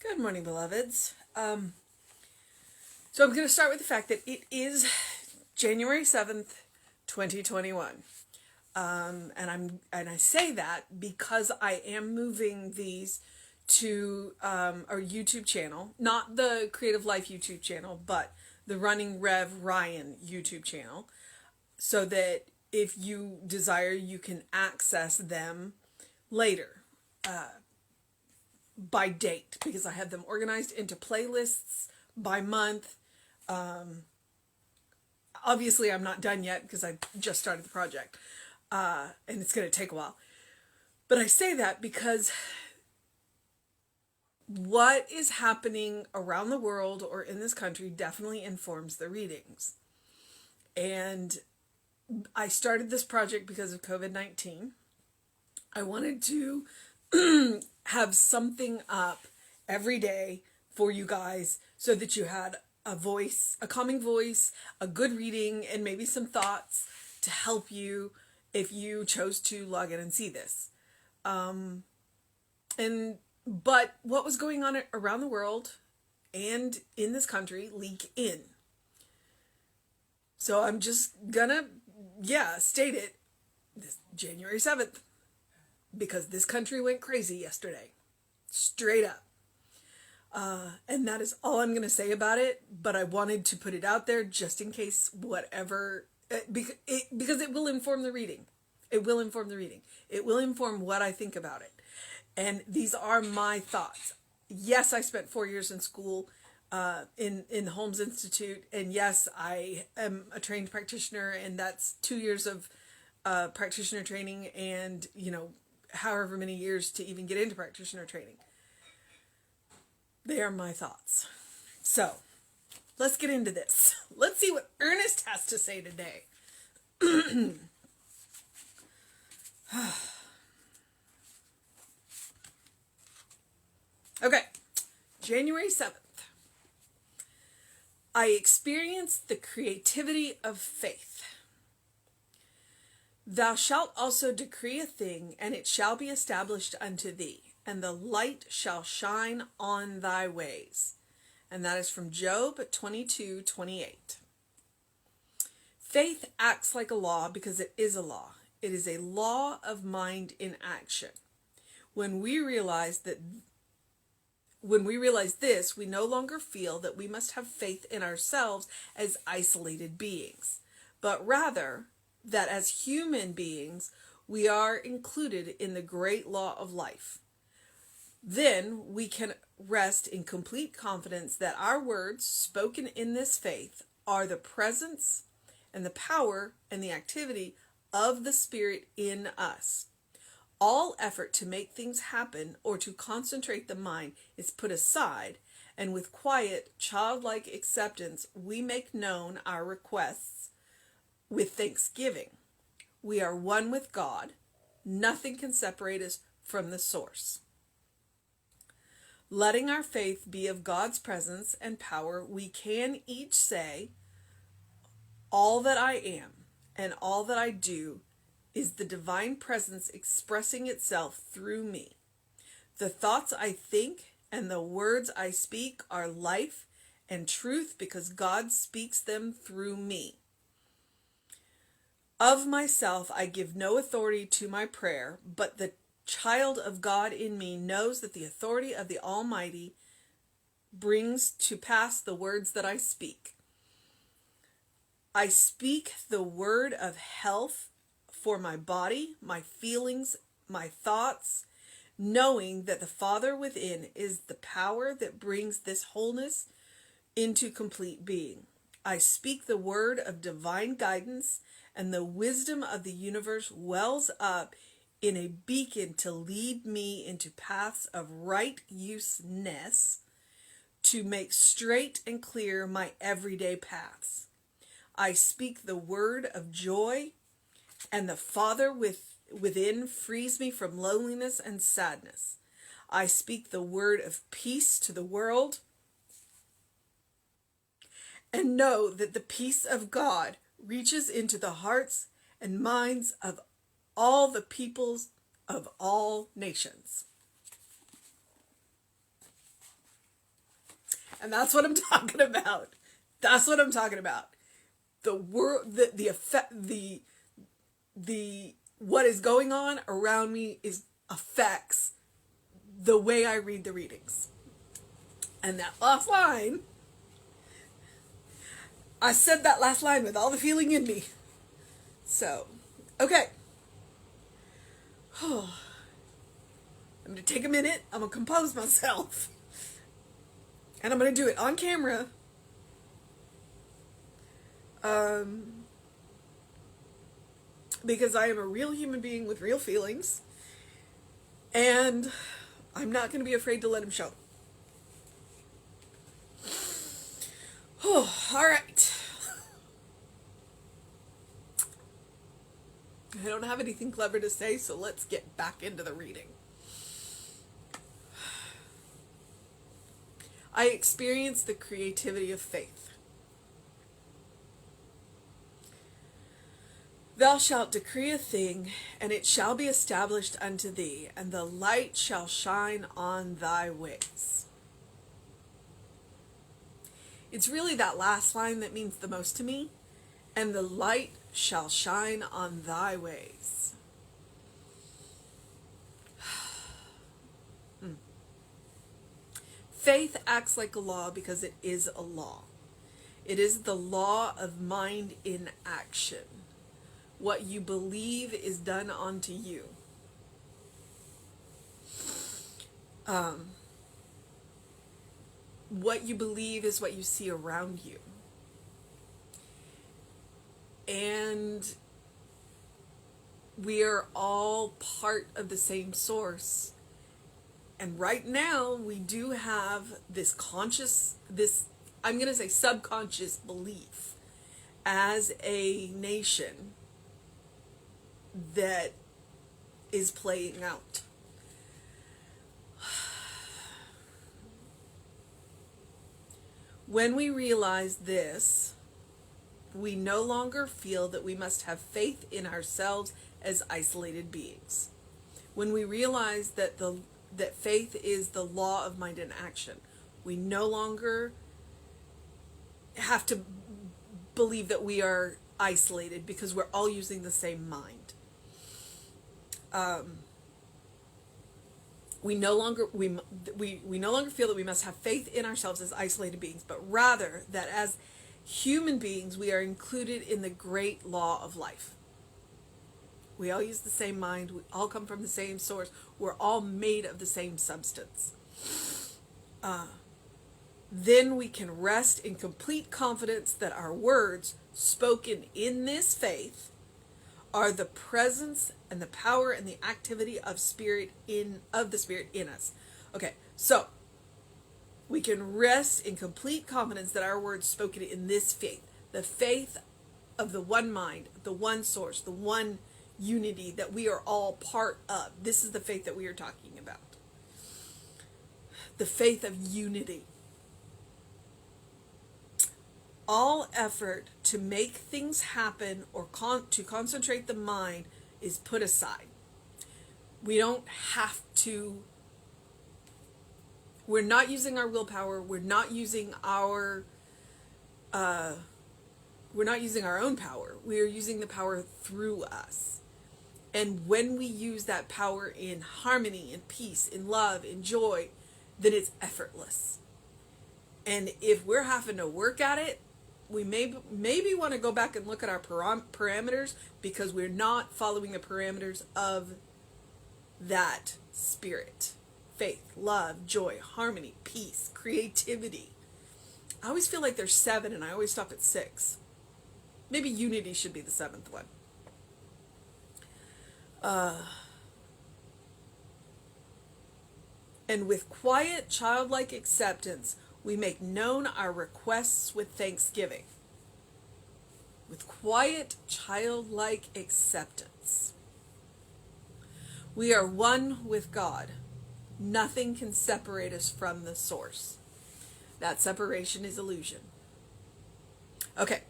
Good morning, beloveds. So I'm going to start with the fact that it is January 7th, 2021. And I say that because I am moving these to our YouTube channel, not the Creative Life YouTube channel, but the Running Rev Ryan YouTube channel, so that if you desire, you can access them later. By date, because I have them organized into playlists by month. Obviously I'm not done yet because I just started the project, and it's going to take a while. But I say that because what is happening around the world or in this country definitely informs the readings. And I started this project because of COVID-19. I wanted to have something up every day for you guys so that you had a voice, a calming voice, a good reading, and maybe some thoughts to help you if you chose to log in and see this. But what was going on around the world and in this country leak in. So I'm just gonna, state it, this January 7th. Because this country went crazy yesterday. Straight up. And that is all I'm going to say about it. But I wanted to put it out there just in case whatever... because it will inform the reading. It will inform the reading. It will inform what I think about it. And these are my thoughts. Yes, I spent 4 years in school in the Holmes Institute. And yes, I am a trained practitioner. And that's 2 years of practitioner training and, however many years to even get into practitioner training. They are my thoughts. So, let's get into this. Let's see what Ernest has to say today. Okay, January 7th. I experienced the creativity of faith. Thou shalt also decree a thing, and it shall be established unto thee, and the light shall shine on thy ways. And that is from Job 22:28. Faith acts like a law because it is a law. It is a law of mind in action. When we realize this, we no longer feel that we must have faith in ourselves as isolated beings, but rather that as human beings, we are included in the great law of life. Then we can rest in complete confidence that our words spoken in this faith are the presence and the power and the activity of the Spirit in us. All effort to make things happen or to concentrate the mind is put aside, and with quiet, childlike acceptance, we make known our requests with thanksgiving. We are one with God. Nothing can separate us from the source. Letting our faith be of God's presence and power, we can each say, all that I am and all that I do is the divine presence expressing itself through me. The thoughts I think and the words I speak are life and truth because God speaks them through me. Of myself, I give no authority to my prayer, but the child of God in me knows that the authority of the Almighty brings to pass the words that I speak. I speak the word of health for my body, my feelings, my thoughts, knowing that the Father within is the power that brings this wholeness into complete being. I speak the word of divine guidance, and the wisdom of the universe wells up in a beacon to lead me into paths of right useness, to make straight and clear my everyday paths. I speak the word of joy, and the Father within frees me from loneliness and sadness. I speak the word of peace to the world, and know that the peace of God reaches into the hearts and minds of all the peoples of all nations. And that's what I'm talking about. That's what I'm talking about. The world, the effect, the what is going on around me affects the way I read the readings. And that last line, I said that last line with all the feeling in me. So, okay. I'm going to take a minute. I'm going to compose myself. And I'm going to do it on camera. Because I am a real human being with real feelings. And I'm not going to be afraid to let them show. Oh, all right. I don't have anything clever to say, so let's get back into the reading. I experienced the creativity of faith. Thou shalt decree a thing, and it shall be established unto thee, and the light shall shine on thy ways. It's really that last line that means the most to me. And the light shall shine on thy ways. Faith acts like a law because it is a law. It is the law of mind in action. What you believe is done unto you. What you believe is what you see around you. And we are all part of the same source. And right now we do have this I'm going to say subconscious belief as a nation that is playing out. When we realize this, we no longer feel that we must have faith in ourselves as isolated beings. When we realize that that faith is the law of mind and action, we no longer have to believe that we are isolated because we're all using the same mind. We no longer feel that we must have faith in ourselves as isolated beings, but rather that as human beings we are included in the great law of life. We all use the same mind. We all come from the same source. We're all made of the same substance. Then we can rest in complete confidence that our words spoken in this faith are the presence and the power and the activity of the Spirit in us. Okay, so we can rest in complete confidence that our words spoken in this faith, the faith of the one mind, the one source, the one unity that we are all part of. This is the faith that we are talking about. The faith of unity. All effort to make things happen or to concentrate the mind is put aside. We don't have to. We're not using our willpower. We're not using our own power. We are using the power through us. And when we use that power in harmony, in peace, in love, in joy, then it's effortless. And if we're having to work at it, we maybe want to go back and look at our parameters because we're not following the parameters of that spirit. Faith, love, joy, harmony, peace, creativity. I always feel like there's 7 and I always stop at 6. Maybe unity should be the 7th one. And with quiet, childlike acceptance, we make known our requests with thanksgiving. With quiet, childlike acceptance. We are one with God. Nothing can separate us from the source. That separation is illusion. Okay.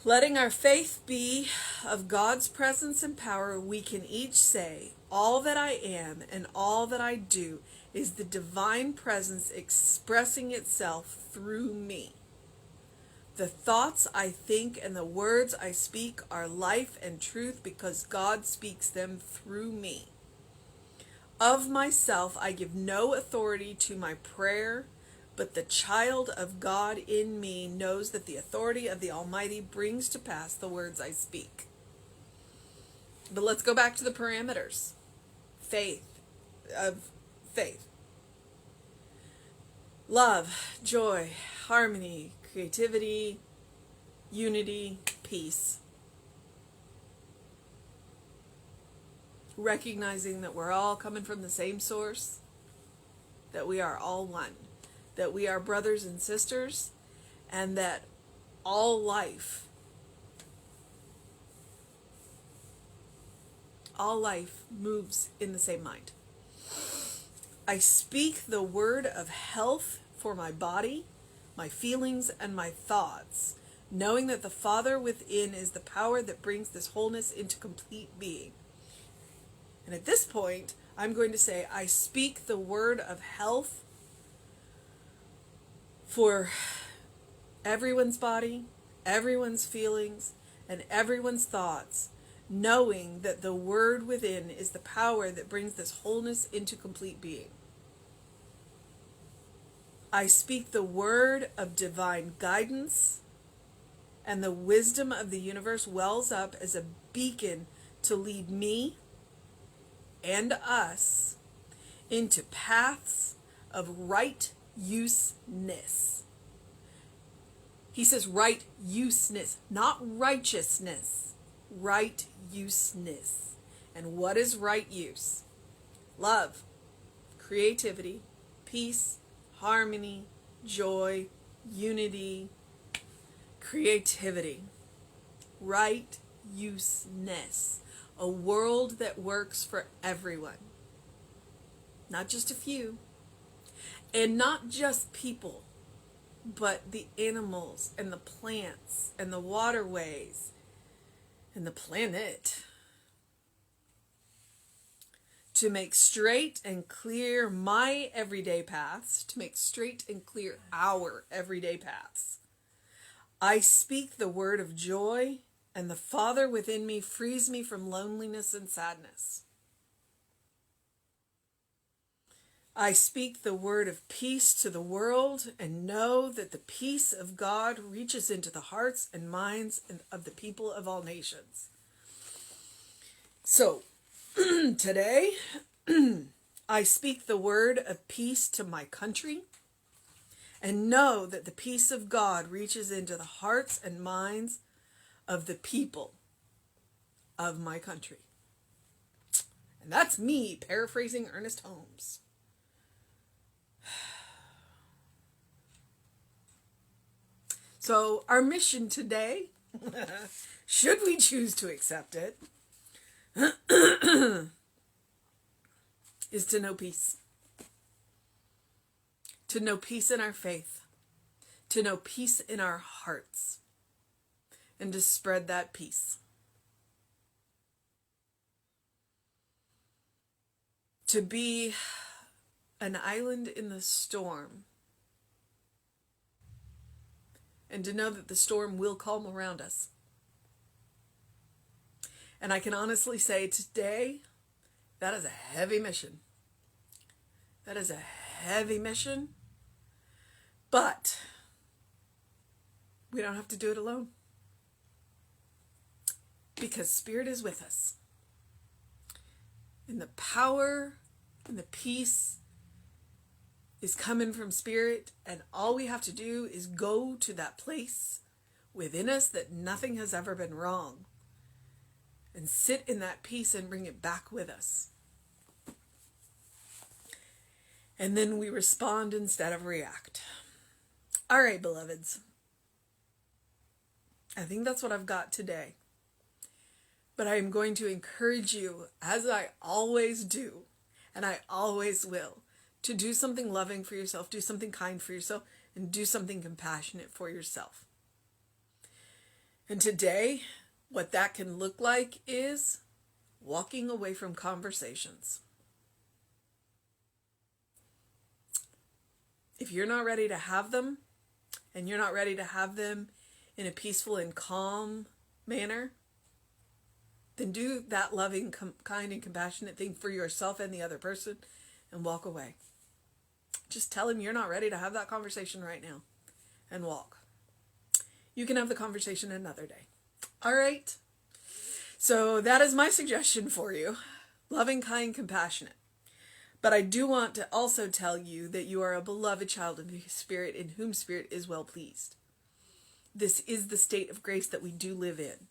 Letting our faith be of God's presence and power, we can each say, all that I am and all that I do is the divine presence expressing itself through me. The thoughts I think and the words I speak are life and truth because God speaks them through me. Of myself I give no authority to my prayer, but the child of God in me knows that the authority of the Almighty brings to pass the words I speak. But let's go back to the parameters. Faith. Love, joy, harmony, creativity, unity, peace. Recognizing that we're all coming from the same source, that we are all one, that we are brothers and sisters, and that all life moves in the same mind. I speak the word of health for my body, my feelings, and my thoughts, knowing that the Father within is the power that brings this wholeness into complete being. And at this point, I'm going to say, I speak the word of health for everyone's body, everyone's feelings, and everyone's thoughts, knowing that the word within is the power that brings this wholeness into complete being. I speak the word of divine guidance, and the wisdom of the universe wells up as a beacon to lead me and us into paths of right useness. He says right useness, not righteousness, right useness. And what is right use? Love, creativity, peace, harmony, joy, unity, creativity, right useness. A world that works for everyone, not just a few, and not just people, but the animals and the plants and the waterways and the planet. To make straight and clear my everyday paths, to make straight and clear our everyday paths. I speak the word of joy, and the Father within me frees me from loneliness and sadness. I speak the word of peace to the world and know that the peace of God reaches into the hearts and minds of the people of all nations. So, today, I speak the word of peace to my country and know that the peace of God reaches into the hearts and minds of the people of my country. And that's me paraphrasing Ernest Holmes. So our mission today, should we choose to accept it, is to know peace. To know peace in our faith. To know peace in our hearts. And to spread that peace. To be an island in the storm. And to know that the storm will calm around us. And I can honestly say today, that is a heavy mission. That is a heavy mission. But we don't have to do it alone. Because Spirit is with us. And the power and the peace is coming from Spirit. And all we have to do is go to that place within us that nothing has ever been wrong. And sit in that peace and bring it back with us. And then we respond instead of react. All right, beloveds. I think that's what I've got today. But I am going to encourage you, as I always do, and I always will, to do something loving for yourself, do something kind for yourself, and do something compassionate for yourself. And today, what that can look like is walking away from conversations. If you're not ready to have them, and you're not ready to have them in a peaceful and calm manner, then do that loving, kind, and compassionate thing for yourself and the other person and walk away. Just tell him you're not ready to have that conversation right now and walk. You can have the conversation another day. All right? So that is my suggestion for you. Loving, kind, compassionate. But I do want to also tell you that you are a beloved child of the Spirit in whom Spirit is well pleased. This is the state of grace that we do live in.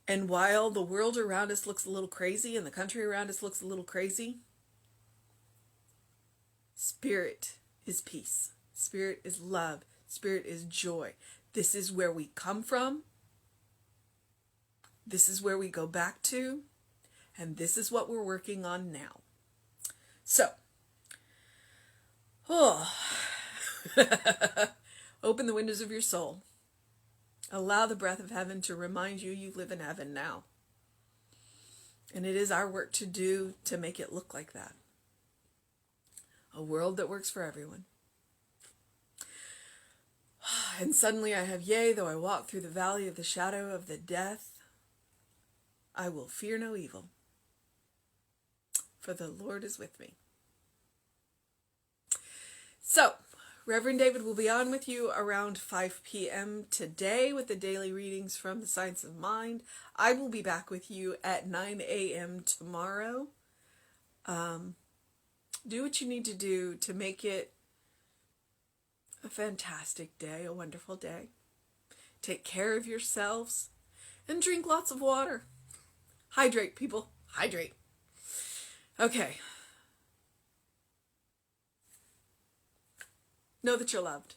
And while the world around us looks a little crazy and the country around us looks a little crazy, Spirit is peace. Spirit is love. Spirit is joy. This is where we come from. This is where we go back to. And this is what we're working on now. So, open the windows of your soul. Allow the breath of heaven to remind you you live in heaven now. And it is our work to do to make it look like that. A world that works for everyone. And suddenly I have, yea, though I walk through the valley of the shadow of the death, I will fear no evil. For the Lord is with me. So, Reverend David will be on with you around 5 p.m. today with the daily readings from the Science of Mind. I will be back with you at 9 a.m. tomorrow. Do what you need to do to make it a fantastic day, a wonderful day. Take care of yourselves and drink lots of water. Hydrate, people. Hydrate. Okay. Know that you're loved.